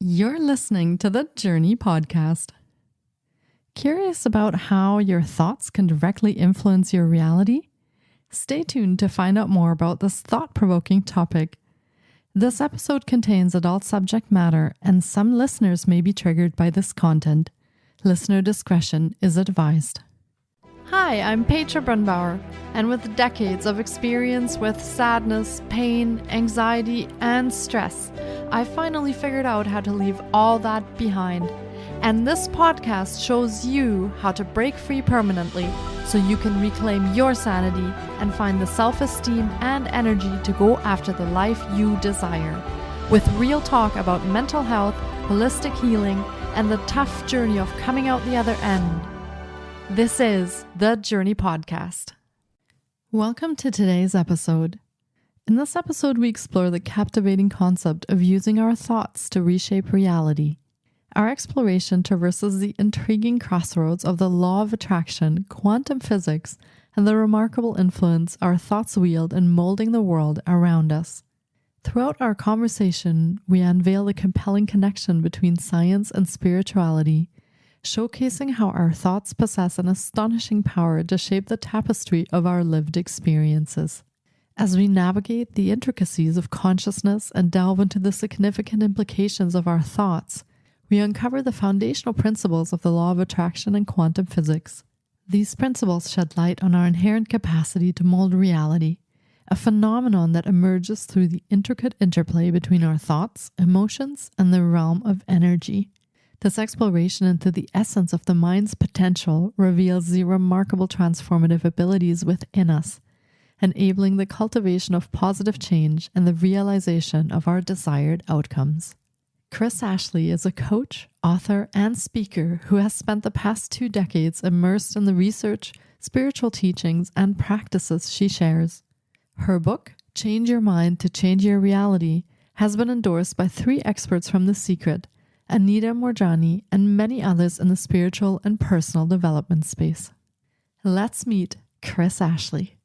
You're listening to the Journey Podcast. Curious about how your thoughts can directly influence your reality? Stay tuned to find out more about this thought-provoking topic. This episode contains adult subject matter, and some listeners may be triggered by this content. Listener discretion is advised. Hi, I'm Petra Brunbauer, and with decades of experience with sadness, pain, anxiety, and stress, I finally figured out how to leave all that behind. And this podcast shows you how to break free permanently so you can reclaim your sanity and find the self-esteem and energy to go after the life you desire. With real talk about mental health, holistic healing, and the tough journey of coming out the other end. This is the Journey Podcast. Welcome to today's episode. In this episode, we explore the captivating concept of using our thoughts to reshape reality. Our exploration traverses the intriguing crossroads of the law of attraction, quantum physics, and the remarkable influence our thoughts wield in molding the world around us. Throughout our conversation, we unveil the compelling connection between science and spirituality, showcasing how our thoughts possess an astonishing power to shape the tapestry of our lived experiences. As we navigate the intricacies of consciousness and delve into the significant implications of our thoughts, we uncover the foundational principles of the law of attraction and quantum physics. These principles shed light on our inherent capacity to mold reality, a phenomenon that emerges through the intricate interplay between our thoughts, emotions, and the realm of energy. This exploration into the essence of the mind's potential reveals the remarkable transformative abilities within us, enabling the cultivation of positive change and the realization of our desired outcomes. Kris Ashley is a coach, author, and speaker who has spent the past 2 decades immersed in the research, spiritual teachings, and practices she shares. Her book, Change Your Mind to Change Your Reality, has been endorsed by 3 experts from The Secret, Anita Morjani, and many others in the spiritual and personal development space. Let's meet Kris Ashley.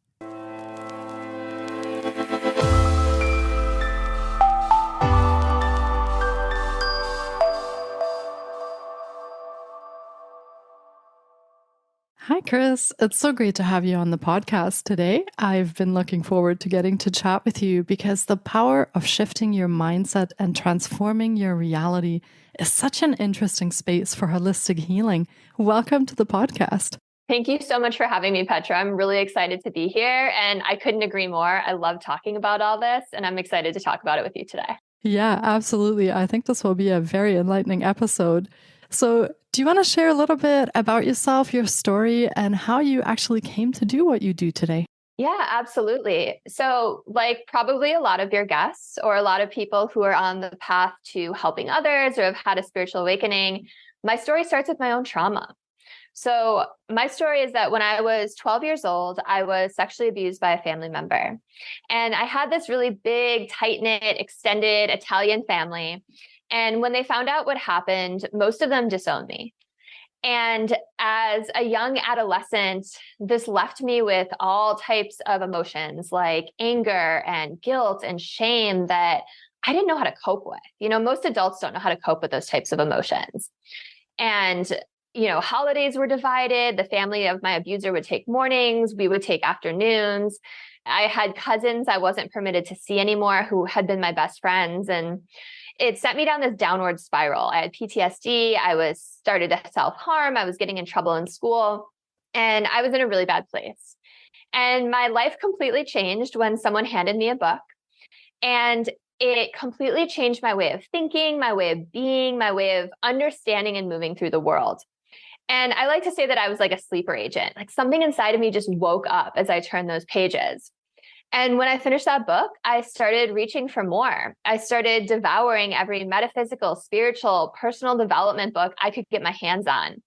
Hi, Kris. It's so great to have you on the podcast today. I've been looking forward to getting to chat with you because the power of shifting your mindset and transforming your reality is such an interesting space for holistic healing. Welcome to the podcast. Thank you so much for having me, Petra. I'm really excited to be here, and I couldn't agree more. I love talking about all this, and I'm excited to talk about it with you today. Yeah, absolutely. I think this will be a very enlightening episode. So, do you want to share a little bit about yourself, your story, and how you actually came to do what you do today? Yeah, absolutely. So, like probably a lot of your guests or a lot of people who are on the path to helping others or have had a spiritual awakening, my story starts with my own trauma. So my story is that when I was 12 years old, I was sexually abused by a family member. And I had this really big, tight-knit, extended Italian family. And when they found out what happened, most of them disowned me. And as a young adolescent, this left me with all types of emotions like anger and guilt and shame that I didn't know how to cope with. You know, most adults don't know how to cope with those types of emotions. And holidays were divided. The family of my abuser would take mornings. We would take afternoons. I had cousins I wasn't permitted to see anymore who had been my best friends. And it sent me down this downward spiral. I had PTSD. I was started to self-harm. I was getting in trouble in school. And I was in a really bad place. And my life completely changed when someone handed me a book. And it completely changed my way of thinking, my way of being, my way of understanding and moving through the world. And I like to say that I was like a sleeper agent. Like something inside of me just woke up as I turned those pages. And when I finished that book, I started reaching for more. I started devouring every metaphysical, spiritual, personal development book I could get my hands on.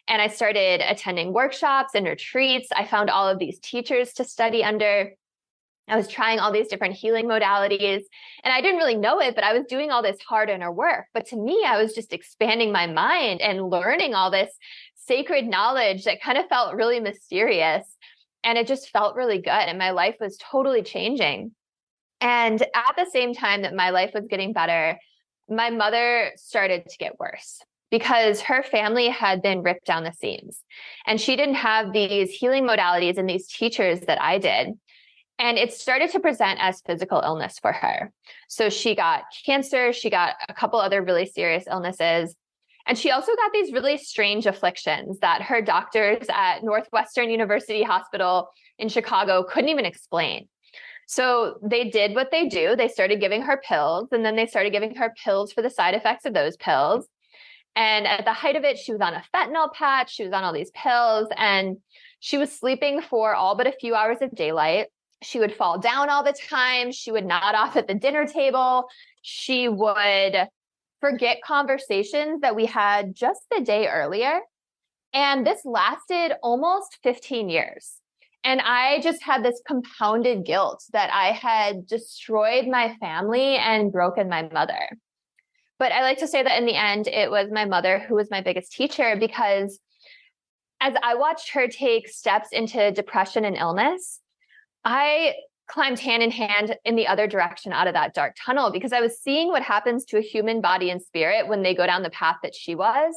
And I started attending workshops and retreats. I found all of these teachers to study under. I was trying all these different healing modalities, and I didn't really know it, but I was doing all this hard inner work. But to me, I was just expanding my mind and learning all this sacred knowledge that kind of felt really mysterious. And it just felt really good. And my life was totally changing. And at the same time that my life was getting better, my mother started to get worse because her family had been ripped down the seams and she didn't have these healing modalities and these teachers that I did. And it started to present as physical illness for her. So she got cancer, she got a couple other really serious illnesses. And she also got these really strange afflictions that her doctors at Northwestern University Hospital in Chicago couldn't even explain. So they did what they do. They started giving her pills, and then they started giving her pills for the side effects of those pills. And at the height of it, she was on a fentanyl patch. She was on all these pills, and she was sleeping for all but a few hours of daylight. She would fall down all the time. She would nod off at the dinner table. She would forget conversations that we had just the day earlier. And this lasted almost 15 years. And I just had this compounded guilt that I had destroyed my family and broken my mother. But I like to say that in the end, it was my mother who was my biggest teacher, because as I watched her take steps into depression and illness, I climbed hand in hand in the other direction out of that dark tunnel, because I was seeing what happens to a human body and spirit when they go down the path that she was.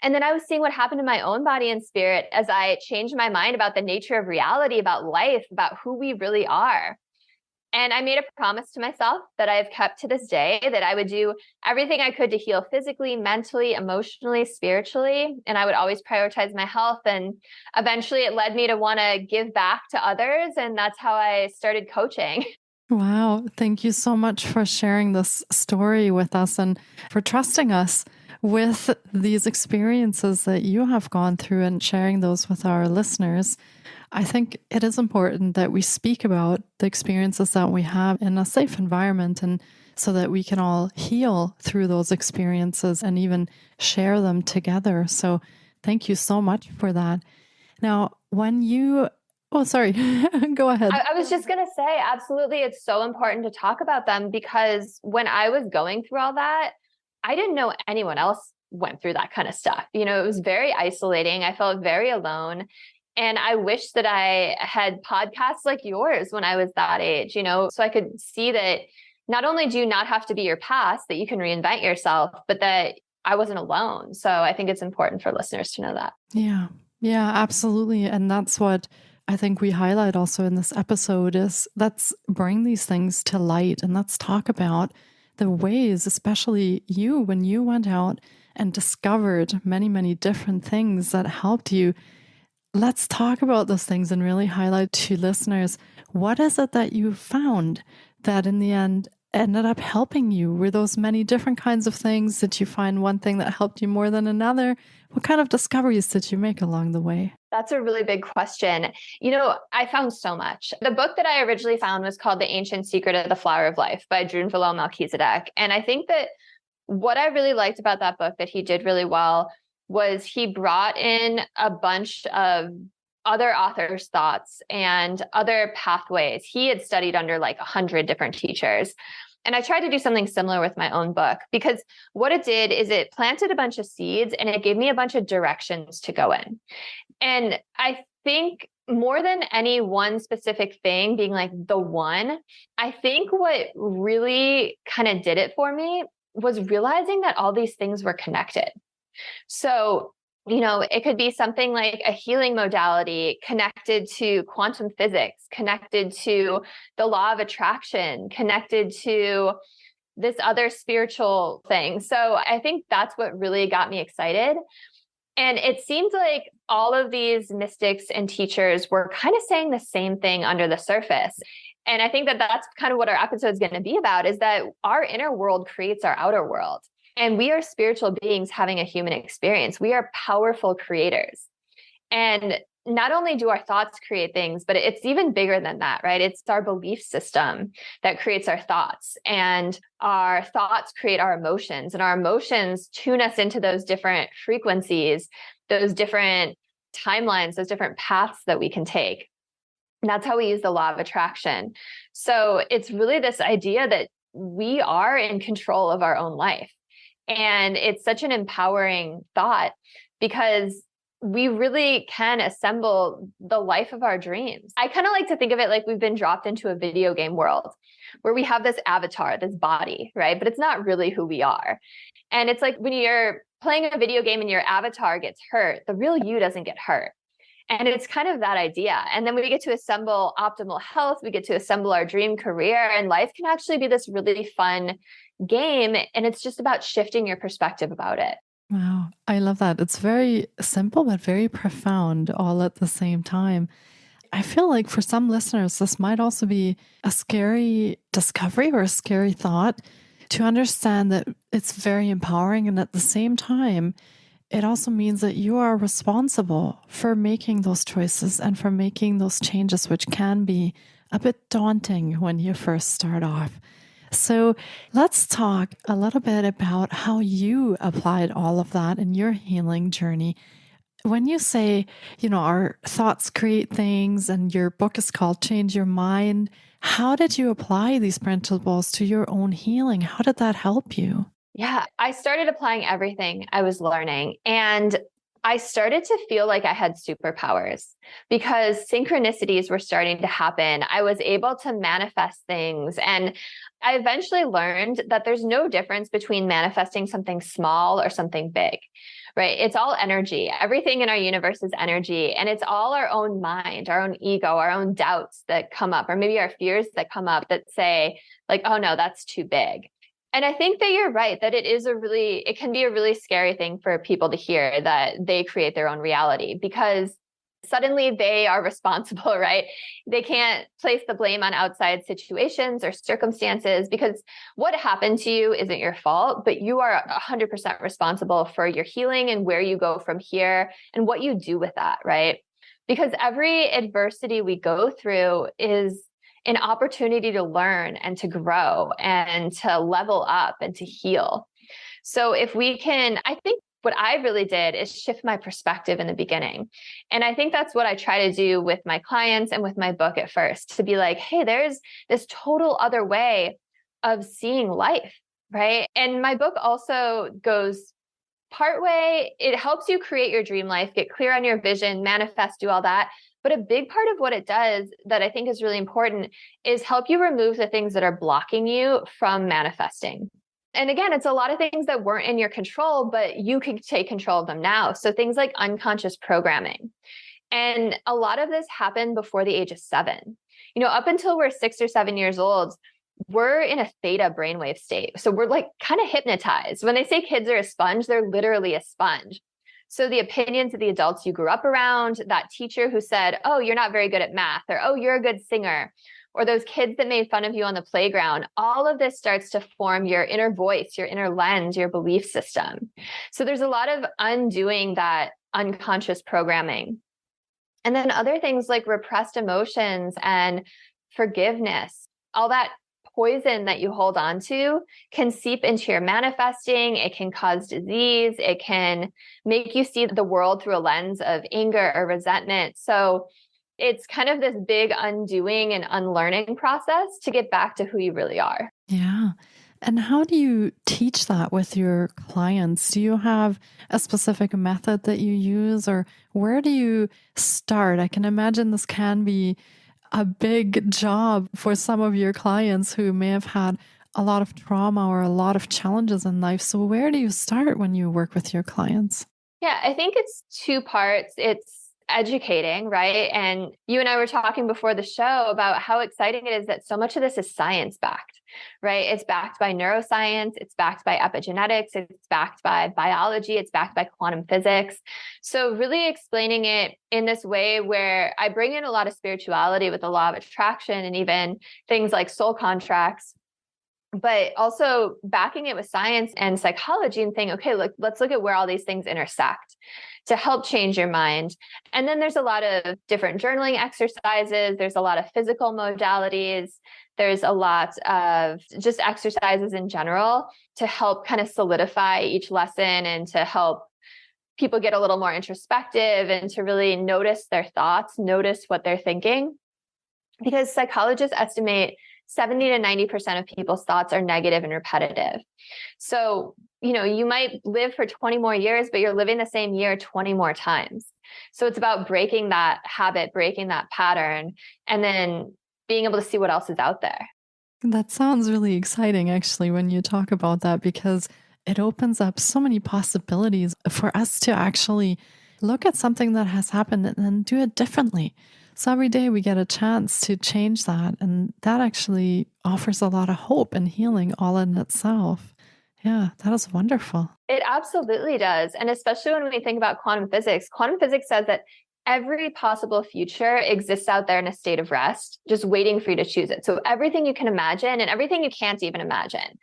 And then I was seeing what happened to my own body and spirit as I changed my mind about the nature of reality, about life, about who we really are. And I made a promise to myself that I have kept to this day, that I would do everything I could to heal physically, mentally, emotionally, spiritually. And I would always prioritize my health. And eventually it led me to want to give back to others. And that's how I started coaching. Wow. Thank you so much for sharing this story with us and for trusting us with these experiences that you have gone through and sharing those with our listeners. I think it is important that we speak about the experiences that we have in a safe environment, and so that we can all heal through those experiences and even share them together. So thank you so much for that. Now, oh, sorry, go ahead. I was just going to say, absolutely. It's so important to talk about them, because when I was going through all that, I didn't know anyone else went through that kind of stuff. You know, it was very isolating. I felt very alone. And I wish that I had podcasts like yours when I was that age, you know, so I could see that not only do you not have to be your past, that you can reinvent yourself, but that I wasn't alone. So I think it's important for listeners to know that. Yeah. Yeah, absolutely. And that's what I think we highlight also in this episode is let's bring these things to light, and let's talk about the ways, especially you, when you went out and discovered many, many different things that helped you. Let's talk about those things and really highlight to listeners, what is it that you found that in the end ended up helping you? Were those many different kinds of things? Did you find one thing that helped you more than another? What kind of discoveries did you make along the way? That's a really big question. You know, I found so much. The book that I originally found was called The Ancient Secret of the Flower of Life by Drunvalo Melchizedek. And I think that what I really liked about that book that he did really well was he brought in a bunch of other authors' thoughts and other pathways. He had studied under like 100 different teachers. And I tried to do something similar with my own book, because what it did is it planted a bunch of seeds and it gave me a bunch of directions to go in. And I think more than any one specific thing being like the one, I think what really kind of did it for me was realizing that all these things were connected. So, you know, it could be something like a healing modality connected to quantum physics, connected to the law of attraction, connected to this other spiritual thing. So I think that's what really got me excited. And it seems like all of these mystics and teachers were kind of saying the same thing under the surface. And I think that that's kind of what our episode is going to be about, is that our inner world creates our outer world. And we are spiritual beings having a human experience. We are powerful creators. And not only do our thoughts create things, but it's even bigger than that, right? It's our belief system that creates our thoughts, and our thoughts create our emotions, and our emotions tune us into those different frequencies, those different timelines, those different paths that we can take. And that's how we use the law of attraction. So it's really this idea that we are in control of our own life. And it's such an empowering thought, because we really can assemble the life of our dreams. I kind of like to think of it like we've been dropped into a video game world where we have this avatar, this body, right? But it's not really who we are. And it's like when you're playing a video game and your avatar gets hurt, the real you doesn't get hurt. And it's kind of that idea. And then we get to assemble optimal health, we get to assemble our dream career, and life can actually be this really fun game. And it's just about shifting your perspective about it. Wow, I love that. It's very simple, but very profound all at the same time. I feel like for some listeners, this might also be a scary discovery or a scary thought to understand that it's very empowering. And at the same time, it also means that you are responsible for making those choices and for making those changes, which can be a bit daunting when you first start off. So let's talk a little bit about how you applied all of that in your healing journey. When you say, our thoughts create things and your book is called Change Your Mind, how did you apply these principles to your own healing? How did that help you? Yeah, I started applying everything I was learning, and I started to feel like I had superpowers because synchronicities were starting to happen. I was able to manifest things, and I eventually learned that there's no difference between manifesting something small or something big, right? It's all energy. Everything in our universe is energy, and it's all our own mind, our own ego, our own doubts that come up, or maybe our fears that come up that say like, oh no, that's too big. And I think that you're right, that it can be a really scary thing for people to hear that they create their own reality, because suddenly they are responsible, right? They can't place the blame on outside situations or circumstances, because what happened to you isn't your fault, but you are 100% responsible for your healing and where you go from here and what you do with that, right? Because every adversity we go through is an opportunity to learn and to grow and to level up and to heal. So if we can, I think what I really did is shift my perspective in the beginning. And I think that's what I try to do with my clients and with my book at first, to be like, hey, there's this total other way of seeing life, right? And my book also goes part way. It helps you create your dream life, get clear on your vision, manifest, do all that. But a big part of what it does that I think is really important is help you remove the things that are blocking you from manifesting. And again, it's a lot of things that weren't in your control, but you can take control of them now. So things like unconscious programming. And a lot of this happened before the age of 7. Up until we're 6 or 7 years old, we're in a theta brainwave state. So we're like kind of hypnotized. When they say kids are a sponge, they're literally a sponge. So the opinions of the adults you grew up around, that teacher who said, oh, you're not very good at math, or oh, you're a good singer, or those kids that made fun of you on the playground, all of this starts to form your inner voice, your inner lens, your belief system. So there's a lot of undoing that unconscious programming. And then other things like repressed emotions and forgiveness, all that poison that you hold on to can seep into your manifesting. It can cause disease. It can make you see the world through a lens of anger or resentment. So it's kind of this big undoing and unlearning process to get back to who you really are. Yeah. And how do you teach that with your clients? Do you have a specific method that you use, or where do you start? I can imagine this can be a big job for some of your clients who may have had a lot of trauma or a lot of challenges in life. So where do you start when you work with your clients? Yeah, I think it's 2 parts. It's educating, right? And you and I were talking before the show about how exciting it is that so much of this is science backed, right? It's backed by neuroscience, it's backed by epigenetics, it's backed by biology, it's backed by quantum physics. So really explaining it in this way where I bring in a lot of spirituality with the law of attraction and even things like soul contracts, but also backing it with science and psychology and saying, okay, look, let's look at where all these things intersect to help change your mind. And then there's a lot of different journaling exercises. There's a lot of physical modalities. There's a lot of just exercises in general to help kind of solidify each lesson and to help people get a little more introspective and to really notice their thoughts, notice what they're thinking. Because psychologists estimate 70 to 90% of people's thoughts are negative and repetitive. So, you might live for 20 more years, but you're living the same year 20 more times. So it's about breaking that habit, breaking that pattern, and then being able to see what else is out there. That sounds really exciting, actually, when you talk about that, because it opens up so many possibilities for us to actually look at something that has happened and then do it differently. So every day we get a chance to change that. And that actually offers a lot of hope and healing all in itself. Yeah, that is wonderful. It absolutely does. And especially when we think about quantum physics says that every possible future exists out there in a state of rest, just waiting for you to choose it. So everything you can imagine and everything you can't even imagine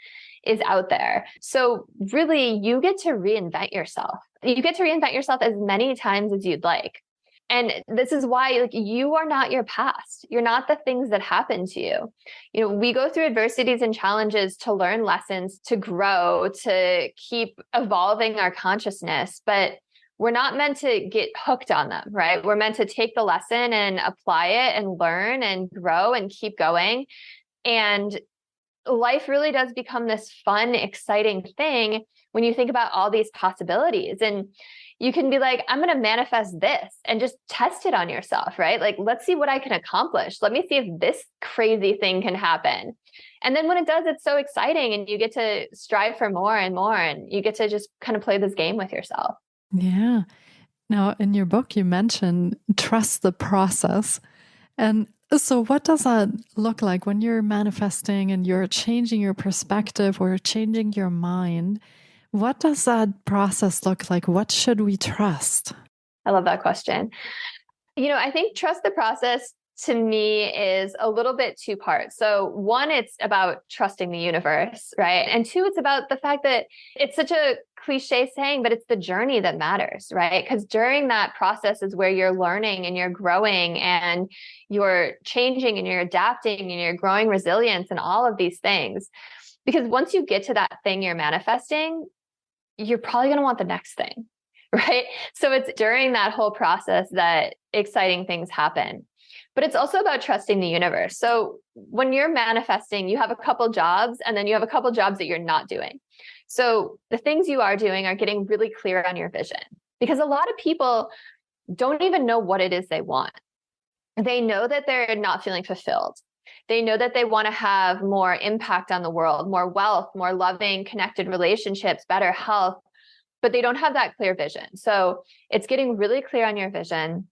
is out there. So really, you get to reinvent yourself. You get to reinvent yourself as many times as you'd like. And this is why, like, you are not your past. You're not the things that happen to you. You know, we go through adversities and challenges to learn lessons, to grow, to keep evolving our consciousness, but we're not meant to get hooked on them, right? We're meant to take the lesson and apply it and learn and grow and keep going. And life really does become this fun, exciting thing when you think about all these possibilities. And you can be like, I'm going to manifest this and just test it on yourself, right? Like, let's see what I can accomplish. Let me see if this crazy thing can happen. And then when it does, it's so exciting and you get to strive for more and more. And you get to just kind of play this game with yourself. Yeah. Now, in your book, you mentioned trust the process. And so, what does that look like when you're manifesting and you're changing your perspective or changing your mind? What does that process look like? What should we trust? I love that question. You know, I think trust the process to me is a little bit two parts. So one, it's about trusting the universe, right? And two, it's about the fact that it's such a cliche saying, but it's the journey that matters, right? Because during that process is where you're learning and you're growing and you're changing and you're adapting and you're growing resilience and all of these things. Because once you get to that thing you're manifesting, you're probably going to want the next thing, right? So it's during that whole process that exciting things happen. But it's also about trusting the universe. So when you're manifesting, you have a couple jobs and then you have a couple jobs that you're not doing. So the things you are doing are getting really clear on your vision, because a lot of people don't even know what it is they want. They know that they're not feeling fulfilled. They know that they want to have more impact on the world, more wealth, more loving, connected relationships, better health, but they don't have that clear vision. So it's getting really clear on your vision.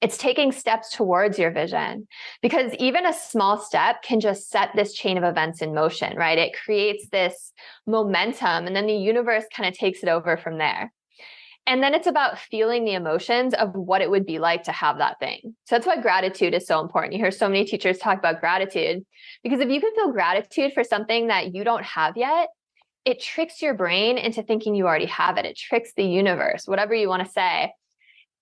It's taking steps towards your vision, because even a small step can just set this chain of events in motion, right? It creates this momentum and then the universe kind of takes it over from there. And then it's about feeling the emotions of what it would be like to have that thing. So that's why gratitude is so important. You hear so many teachers talk about gratitude, because if you can feel gratitude for something that you don't have yet, it tricks your brain into thinking you already have it. It tricks the universe, whatever you want to say.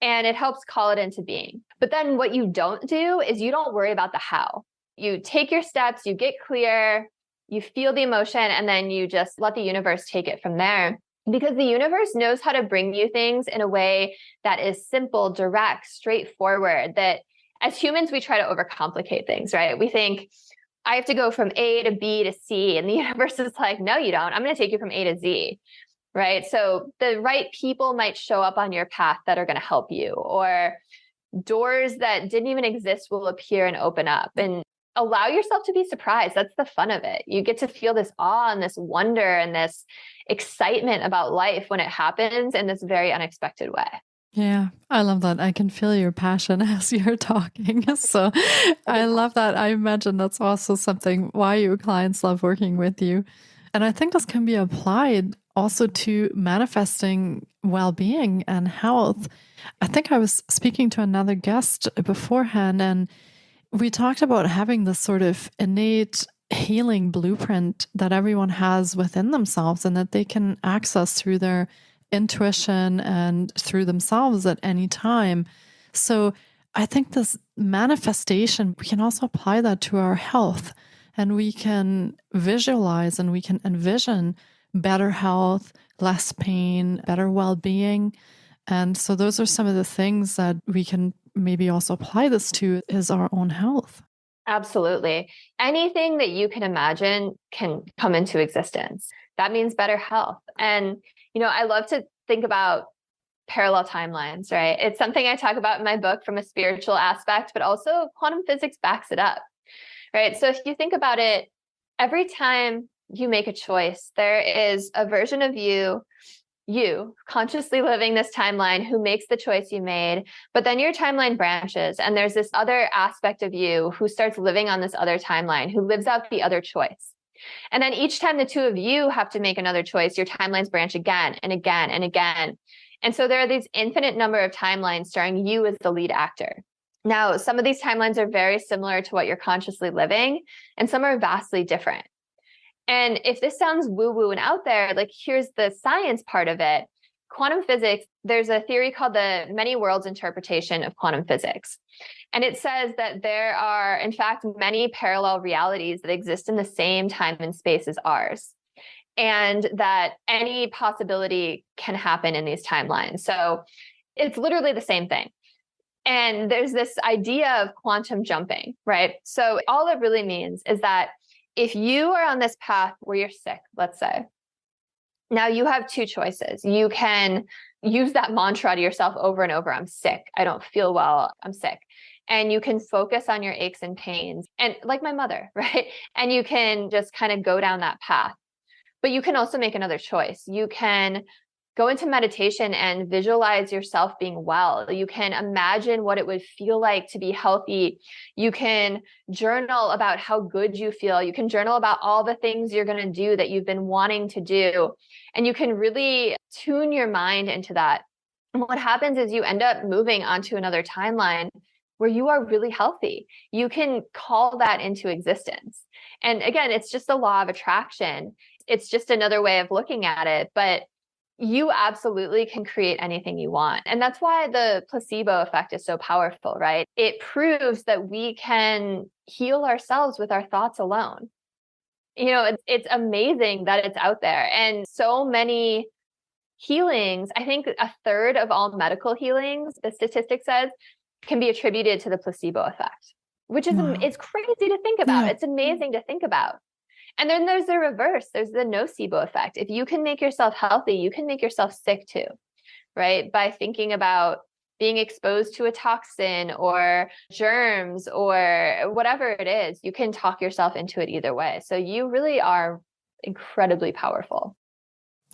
And it helps call it into being. But then what you don't do is you don't worry about the how. You take your steps, you get clear, you feel the emotion, and then you just let the universe take it from there. Because the universe knows how to bring you things in a way that is simple, direct, straightforward, that as humans, we try to overcomplicate things, right? We think, I have to go from A to B to C. And the universe is like, no, you don't. I'm going to take you from A to Z. Right. So the right people might show up on your path that are going to help you, or doors that didn't even exist will appear and open up, and allow yourself to be surprised. That's the fun of it. You get to feel this awe and this wonder and this excitement about life when it happens in this very unexpected way. Yeah, I love that. I can feel your passion as you're talking. So I love that. I imagine that's also something why your clients love working with you. And I think this can be applied also to manifesting well-being and health. I think I was speaking to another guest beforehand, and we talked about having this sort of innate healing blueprint that everyone has within themselves and that they can access through their intuition and through themselves at any time. So I think this manifestation, we can also apply that to our health, and we can visualize and we can envision better health, less pain, better well-being. And so those are some of the things that we can maybe also apply this to, is our own health. Absolutely. Anything that you can imagine can come into existence. That means better health. And, you know, I love to think about parallel timelines, right? It's something I talk about in my book from a spiritual aspect, but also quantum physics backs it up, right? So if you think about it, every time you make a choice, there is a version of you consciously living this timeline who makes the choice you made, but then your timeline branches and there's this other aspect of you who starts living on this other timeline, who lives out the other choice. And then each time the two of you have to make another choice, your timelines branch again and again and again. And so there are these infinite number of timelines starring you as the lead actor. Now, some of these timelines are very similar to what you're consciously living, and some are vastly different. And if this sounds woo-woo and out there, like here's the science part of it. Quantum physics, there's a theory called the many worlds interpretation of quantum physics. And it says that there are, in fact, many parallel realities that exist in the same time and space as ours, and that any possibility can happen in these timelines. So it's literally the same thing. And there's this idea of quantum jumping, right? So all it really means is that if you are on this path where you're sick, let's say, now you have two choices. You can use that mantra to yourself over and over. I'm sick. I don't feel well. I'm sick. And you can focus on your aches and pains, and like my mother, right? And you can just kind of go down that path. But you can also make another choice. You can go into meditation and visualize yourself being well. You can imagine what it would feel like to be healthy. You can journal about how good you feel. You can journal about all the things you're going to do that you've been wanting to do. And you can really tune your mind into that. And what happens is you end up moving onto another timeline where you are really healthy. You can call that into existence. And again, it's just the law of attraction. It's just another way of looking at it. But you absolutely can create anything you want. And that's why the placebo effect is so powerful, right? It proves that we can heal ourselves with our thoughts alone. It's amazing that it's out there. And so many healings, I think a third of all medical healings, the statistic says, can be attributed to the placebo effect, which is, it's crazy to think about. Yeah. It's amazing to think about. And then there's the reverse. There's the nocebo effect. If you can make yourself healthy, you can make yourself sick too, right? By thinking about being exposed to a toxin or germs or whatever it is, you can talk yourself into it either way. So you really are incredibly powerful.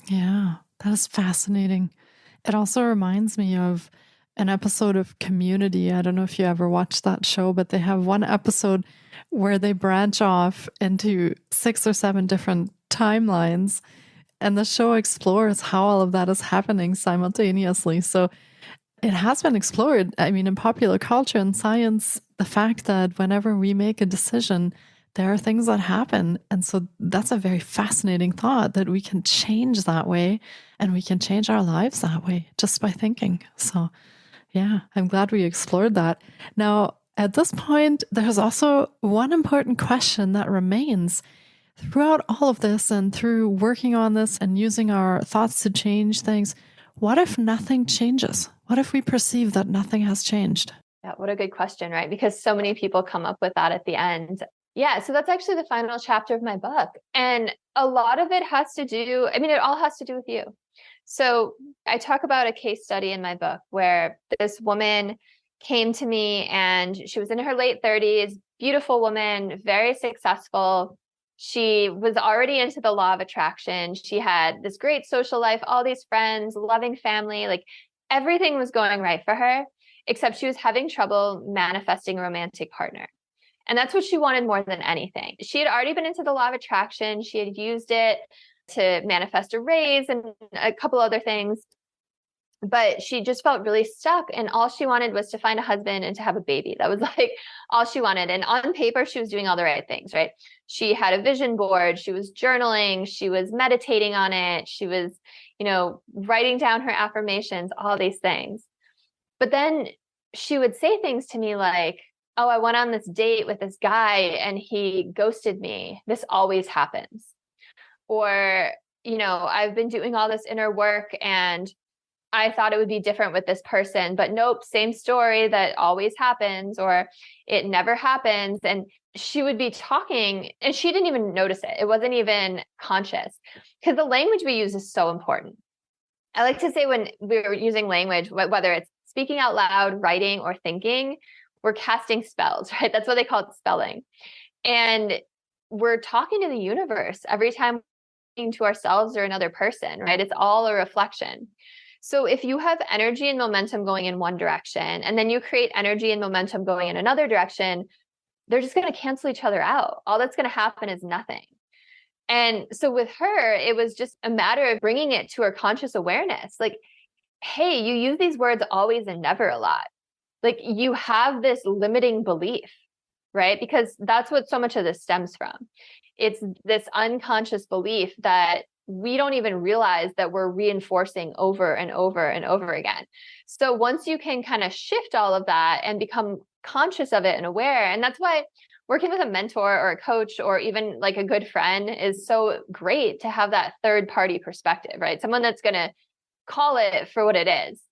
Yeah, that is fascinating. It also reminds me of an episode of Community. I don't know if you ever watched that show, but they have one episode where they branch off into 6 or 7 different timelines, and the show explores how all of that is happening simultaneously. So it has been explored. I mean, in popular culture and science, the fact that whenever we make a decision, there are things that happen. And so that's a very fascinating thought, that we can change that way and we can change our lives that way just by thinking. So yeah, I'm glad we explored that. Now, at this point, there's also one important question that remains throughout all of this, and through working on this and using our thoughts to change things. What if nothing changes? What if we perceive that nothing has changed? Yeah, what a good question, right? Because so many people come up with that at the end. Yeah, so that's actually the final chapter of my book. And a lot of it has to do, it all has to do with you. So I talk about a case study in my book where this woman came to me and she was in her late 30s, beautiful woman, very successful. She was already into the law of attraction. She had this great social life, all these friends, loving family, like everything was going right for her, except she was having trouble manifesting a romantic partner. And that's what she wanted more than anything. She had already been into the law of attraction. She had used it to manifest a raise and a couple other things, but she just felt really stuck. And all she wanted was to find a husband and to have a baby. That was like all she wanted. And on paper, she was doing all the right things, right? She had a vision board. She was journaling. She was meditating on it. She was, writing down her affirmations, all these things. But then she would say things to me like, oh, I went on this date with this guy and he ghosted me. This always happens. Or, I've been doing all this inner work and I thought it would be different with this person, but nope, same story, that always happens, or it never happens. And she would be talking and she didn't even notice it. It wasn't even conscious, because the language we use is so important. I like to say when we're using language, whether it's speaking out loud, writing, or thinking, we're casting spells, right? That's what they call it, spelling. And we're talking to the universe every time we're talking to ourselves or another person, right? It's all a reflection. So if you have energy and momentum going in one direction, and then you create energy and momentum going in another direction, they're just going to cancel each other out. All that's going to happen is nothing. And so with her, it was just a matter of bringing it to her conscious awareness. Like, hey, you use these words always and never a lot. Like, you have this limiting belief, right? Because that's what so much of this stems from. It's this unconscious belief that we don't even realize that we're reinforcing over and over and over again. So once you can kind of shift all of that and become conscious of it and aware, and that's why working with a mentor or a coach or even like a good friend is so great, to have that third party perspective, right? Someone that's going to call it for what it is.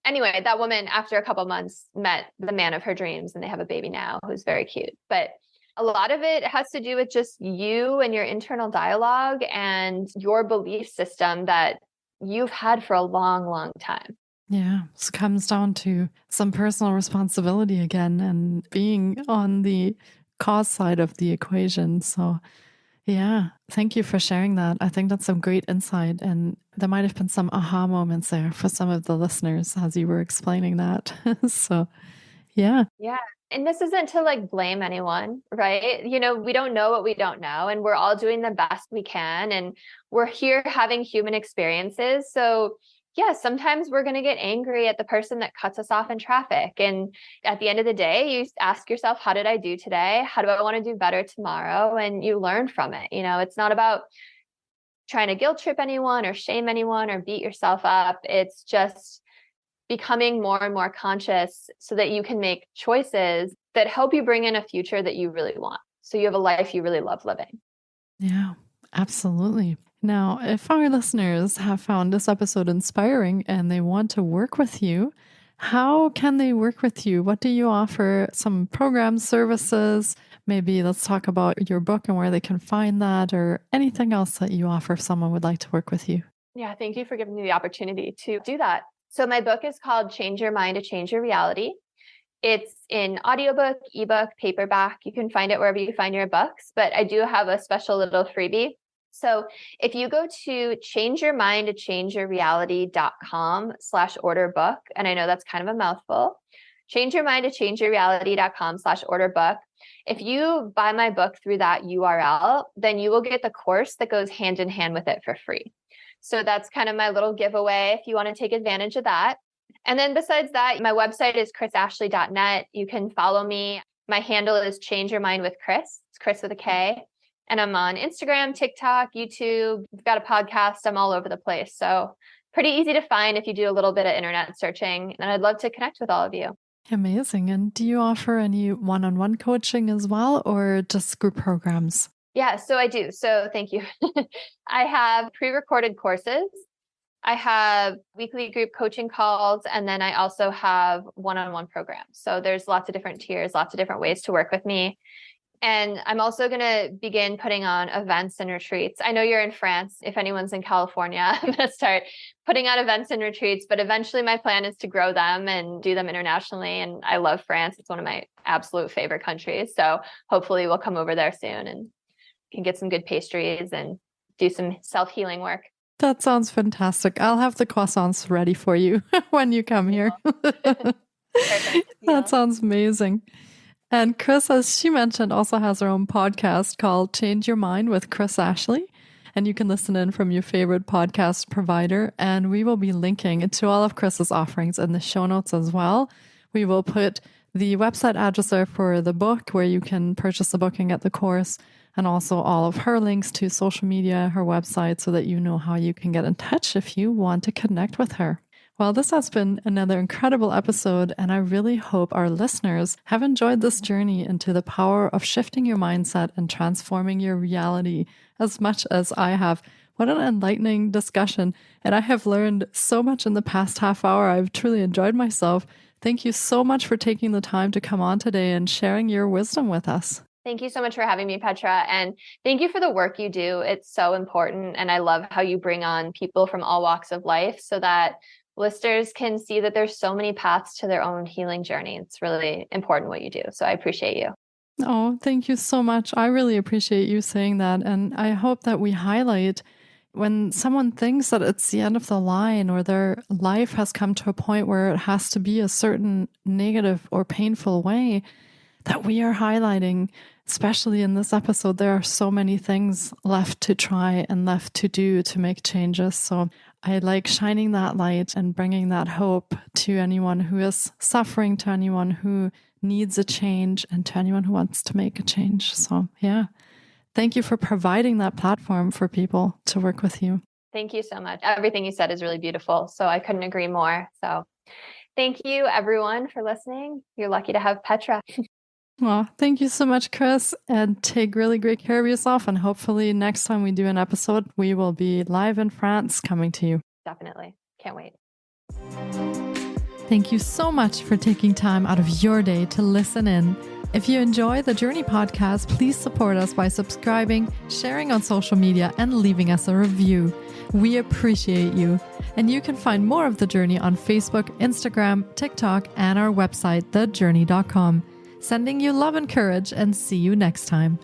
Anyway, that woman, after a couple of months, met the man of her dreams, and they have a baby now who's very cute. But a lot of it has to do with just you and your internal dialogue and your belief system that you've had for a long, long time. Yeah, it comes down to some personal responsibility again and being on the cause side of the equation. So, yeah, thank you for sharing that. I think that's some great insight. And there might have been some aha moments there for some of the listeners as you were explaining that. So, yeah. Yeah. And this isn't to like blame anyone, right? We don't know what we don't know, and we're all doing the best we can. And we're here having human experiences. So, yeah, sometimes we're going to get angry at the person that cuts us off in traffic. And at the end of the day, you ask yourself, how did I do today? How do I want to do better tomorrow? And you learn from it. It's not about trying to guilt trip anyone or shame anyone or beat yourself up. It's just becoming more and more conscious so that you can make choices that help you bring in a future that you really want. So you have a life you really love living. Yeah, absolutely. Now, if our listeners have found this episode inspiring and they want to work with you, how can they work with you? What do you offer? Some programs, services? Maybe let's talk about your book and where they can find that, or anything else that you offer if someone would like to work with you. Yeah, thank you for giving me the opportunity to do that. So my book is called Change Your Mind to Change Your Reality. It's in audiobook, ebook, paperback. You can find it wherever you find your books, but I do have a special little freebie. So if you go to changeyourmindtochangeyourreality.com/order book, and I know that's kind of a mouthful, changeyourmindtochangeyourreality.com/order book. If you buy my book through that URL, then you will get the course that goes hand in hand with it for free. So that's kind of my little giveaway if you want to take advantage of that. And then besides that, my website is krisashley.net. You can follow me. My handle is Change Your Mind with Kris. It's Kris with a K. And I'm on Instagram, TikTok, YouTube. I've got a podcast. I'm all over the place. So pretty easy to find if you do a little bit of internet searching. And I'd love to connect with all of you. Amazing. And do you offer any one-on-one coaching as well, or just group programs? Yeah, so I do. So thank you. I have pre-recorded courses. I have weekly group coaching calls, and then I also have one-on-one programs. So there's lots of different tiers, lots of different ways to work with me. And I'm also going to begin putting on events and retreats. I know you're in France. If anyone's in California, I'm going to start putting on events and retreats, but eventually my plan is to grow them and do them internationally. And I love France. It's one of my absolute favorite countries. So hopefully we'll come over there soon and can get some good pastries and do some self-healing work. That sounds fantastic. I'll have the croissants ready for you when you come here. That sounds amazing. And Kris, as she mentioned, also has her own podcast called Change Your Mind with Kris Ashley. And you can listen in from your favorite podcast provider. And we will be linking to all of Kris's offerings in the show notes as well. We will put the website address there for the book where you can purchase the book and get the course, and also all of her links to social media, her website, so that you know how you can get in touch if you want to connect with her. Well, this has been another incredible episode, and I really hope our listeners have enjoyed this journey into the power of shifting your mindset and transforming your reality as much as I have. What an enlightening discussion, and I have learned so much in the past half hour. I've truly enjoyed myself. Thank you so much for taking the time to come on today and sharing your wisdom with us. Thank you so much for having me, Petra. And thank you for the work you do. It's so important. And I love how you bring on people from all walks of life so that listeners can see that there's so many paths to their own healing journey. It's really important what you do. So I appreciate you. Oh, thank you so much. I really appreciate you saying that. And I hope that we highlight when someone thinks that it's the end of the line or their life has come to a point where it has to be a certain negative or painful way, that we are highlighting, especially in this episode, there are so many things left to try and left to do to make changes. So I like shining that light and bringing that hope to anyone who is suffering, to anyone who needs a change, and to anyone who wants to make a change. So yeah, thank you for providing that platform for people to work with you. Thank you so much. Everything you said is really beautiful. So I couldn't agree more. So thank you everyone for listening. You're lucky to have Petra. Well, thank you so much, Kris, and take really great care of yourself. And hopefully next time we do an episode, we will be live in France coming to you. Definitely. Can't wait. Thank you so much for taking time out of your day to listen in. If you enjoy the Journey podcast, please support us by subscribing, sharing on social media, and leaving us a review. We appreciate you. And you can find more of The Journey on Facebook, Instagram, TikTok, and our website, thejourney.com. Sending you love and courage, and see you next time.